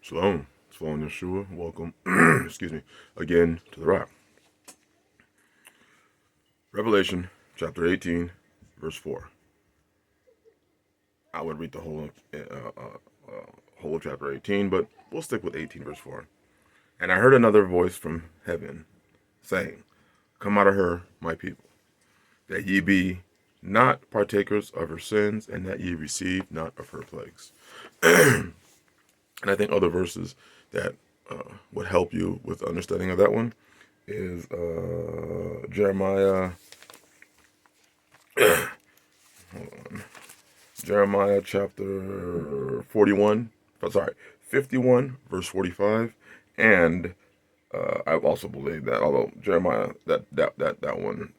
Shalom. It's Fallen Yeshua. Welcome, excuse me, again to the Rock. Revelation chapter 18, verse 4. I would read the whole of chapter 18, but we'll stick with 18, verse 4. And I heard another voice from heaven saying, Come out of her, my people, that ye be not partakers of her sins, and that ye receive not of her plagues. And I think other verses that would help you with the understanding of that one is Jeremiah. Hold on. Jeremiah chapter 51, verse 45. And I also believe that, although Jeremiah, that one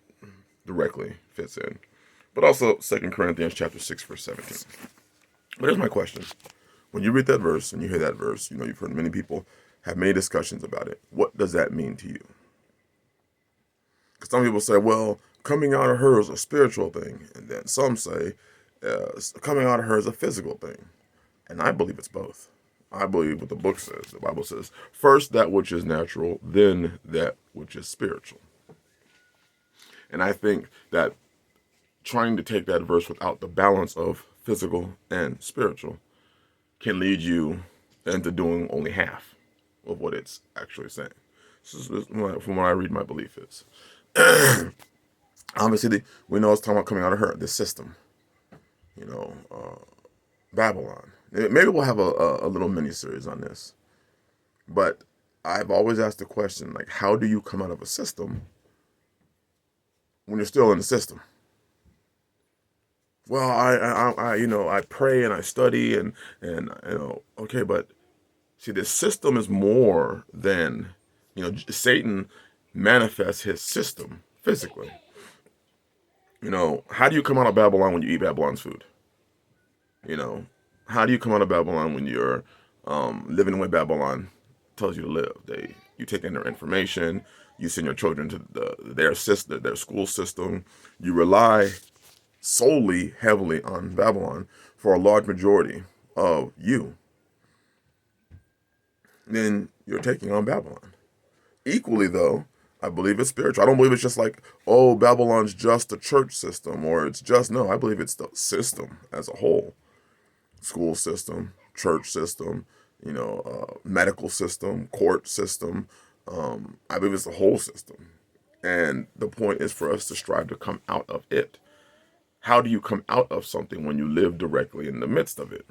directly fits in. But also 2 Corinthians chapter 6, verse 17. But here's my question. When you read that verse and you hear that verse, you've heard many people have many discussions about it. What does that mean to you? Because some people say, well, coming out of her is a spiritual thing. And then some say coming out of her is a physical thing. And I believe it's both. I believe what the book says. The Bible says, first that which is natural, then that which is spiritual. And I think that trying to take that verse without the balance of physical and spiritual can lead you into doing only half of what it's actually saying. This is from what I read, my belief is. Obviously, we know it's talking about coming out of her, the system, Babylon. Maybe we'll have a little mini-series on this. But I've always asked the question, like, how do you come out of a system when you're still in the system? Well, I pray and I study and okay, but see, this system is more than, Satan manifests his system physically. How do you come out of Babylon when you eat Babylon's food? How do you come out of Babylon when you're living the way Babylon tells you to live? You take in their information, you send your children to their school system, you rely solely heavily on Babylon for a large majority of you. Then you're taking on Babylon. Equally, though, I believe it's spiritual. I don't believe it's just like, oh, Babylon's just a church system, or no, I believe it's the system as a whole. School system, church system, medical system, court system. I believe it's the whole system. And the point is for us to strive to come out of it. How do you come out of something when you live directly in the midst of it?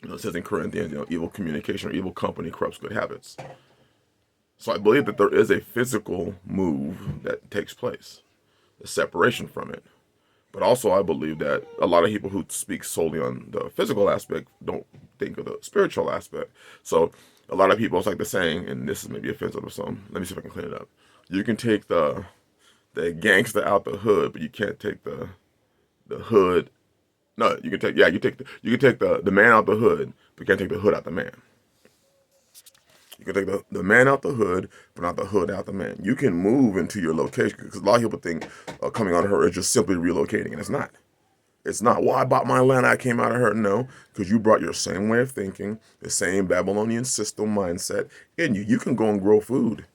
It says in Corinthians, evil communication or evil company corrupts good habits. So I believe that there is a physical move that takes place, a separation from it. But also I believe that a lot of people who speak solely on the physical aspect don't think of the spiritual aspect. So a lot of people, it's like the saying, and this is maybe offensive to some, let me see if I can clean it up. You can take the gangster out the hood, but you can't take the hood. No, you can take the man out the hood, but you can't take the hood out the man. You can take the man out the hood, but not the hood out the man. You can move into your location, because a lot of people think coming out of her is just simply relocating, and it's not. It's not, well, I bought my land, I came out of her. No, because you brought your same way of thinking, the same Babylonian system mindset in you. You can go and grow food.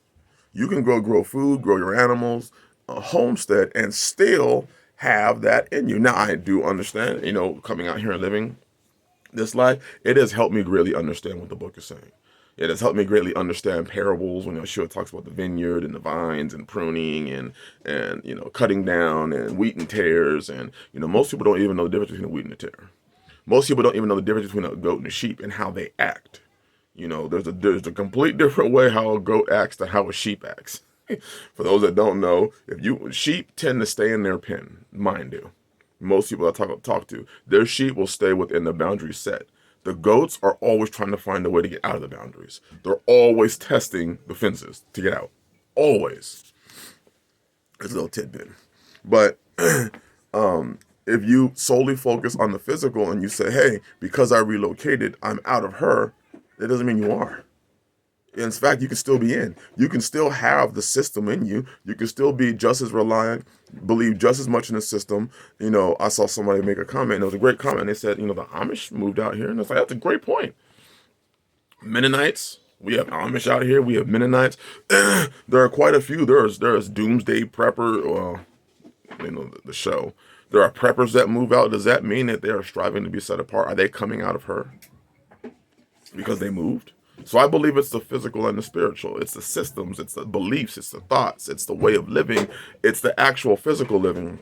You can grow food, grow your animals, homestead, and still have that in you. Now, I do understand, coming out here and living this life, it has helped me greatly understand what the book is saying. It has helped me greatly understand parables when Yeshua talks about the vineyard and the vines and pruning and cutting down and wheat and tares. And, most people don't even know the difference between a wheat and a tare. Most people don't even know the difference between a goat and a sheep and how they act. There's a complete different way how a goat acts to how a sheep acts. For those that don't know, sheep tend to stay in their pen. Mine do. Most people I talk to, their sheep will stay within the boundaries set. The goats are always trying to find a way to get out of the boundaries. They're always testing the fences to get out. Always. It's a little tidbit. But if you solely focus on the physical and you say, hey, because I relocated, I'm out of her, that doesn't mean you are. In fact, you can still be in. You can still have the system in you. You can still be just as reliant, believe just as much in the system. I saw somebody make a comment, and it was a great comment. They said, the Amish moved out here, and it's like, that's a great point. Mennonites. We have Amish out here. We have Mennonites. There are quite a few. There's Doomsday Prepper. Well, the show. There are preppers that move out. Does that mean that they are striving to be set apart? Are they coming out of her because they moved? So I believe it's the physical and the spiritual. It's the systems. It's the beliefs. It's the thoughts. It's the way of living. It's the actual physical living.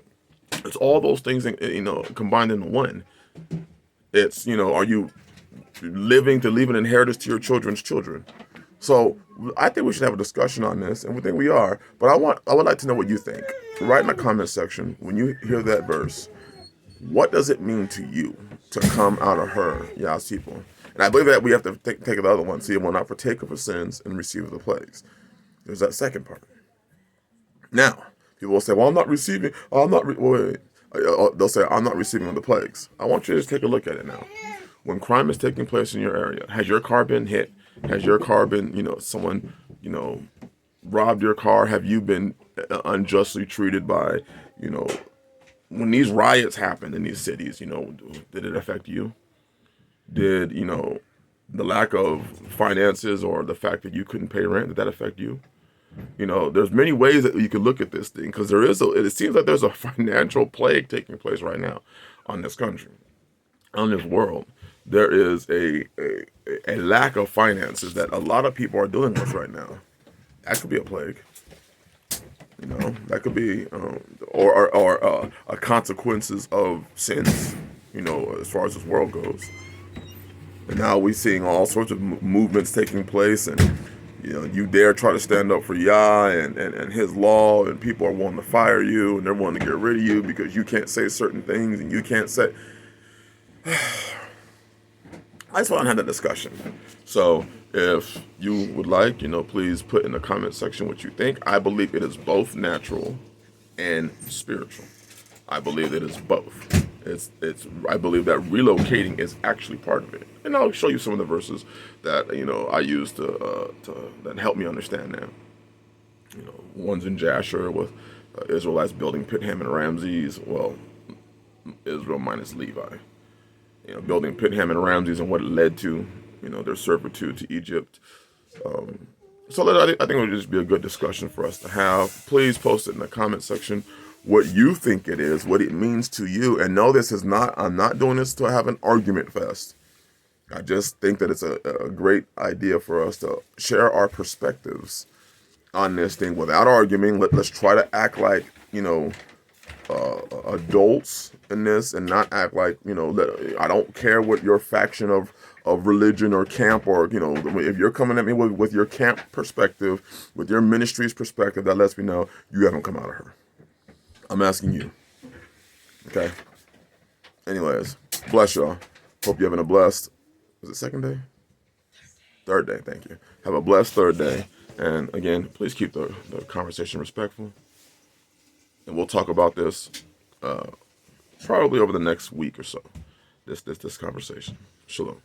It's all those things, combined into one. It's, are you living to leave an inheritance to your children's children? So I think we should have a discussion on this, and we think we are. But I would like to know what you think. Write in the comment section when you hear that verse. What does it mean to you to come out of her, Yah's people? And I believe that we have to take the other one. See, it will not partake of her sins and receive the plagues. There's that second part. Now, people will say, well, I'm not receiving. Oh, I'm not. Wait. They'll say, I'm not receiving the plagues. I want you to just take a look at it now. When crime is taking place in your area, has your car been hit? Has your car been, someone, robbed your car? Have you been unjustly treated by, when these riots happened in these cities, did it affect you? Did, the lack of finances or the fact that you couldn't pay rent, did that affect you? There's many ways that you could look at this thing, because it seems like there's a financial plague taking place right now on this country, on this world. There is a lack of finances that a lot of people are dealing with right now. That could be a plague. That could be, or consequences of sins, as far as this world goes. And now we're seeing all sorts of movements taking place, and you dare try to stand up for Yah and His law, and people are wanting to fire you, and they're wanting to get rid of you because you can't say certain things, and you can't say. I just want to have that discussion. So if you would like, please put in the comment section what you think. I believe it is both natural and spiritual. I believe it is both. I believe that relocating is actually part of it. And I'll show you some of the verses that, I use that help me understand that. One's in Jasher with Israelites building Pithom and Ramses. Well, Israel minus Levi. Building Pithom and Ramses and what it led to, their servitude to Egypt. So I think it would just be a good discussion for us to have. Please post it in the comment section what you think it is, what it means to you. And no, I'm not doing this to have an argument fest. I just think that it's a great idea for us to share our perspectives on this thing without arguing. Let's try to act like, adults in this, and not act like, I don't care what your faction of religion or camp, or, if you're coming at me with your camp perspective, with your ministry's perspective, that lets me know you haven't come out of her. I'm asking you. Okay? Anyways, bless y'all. Hope you're having a blessed, is it second day? Third day, thank you. Have a blessed third day. And again, please keep the conversation respectful. And we'll talk about this probably over the next week or so. This conversation. Shalom.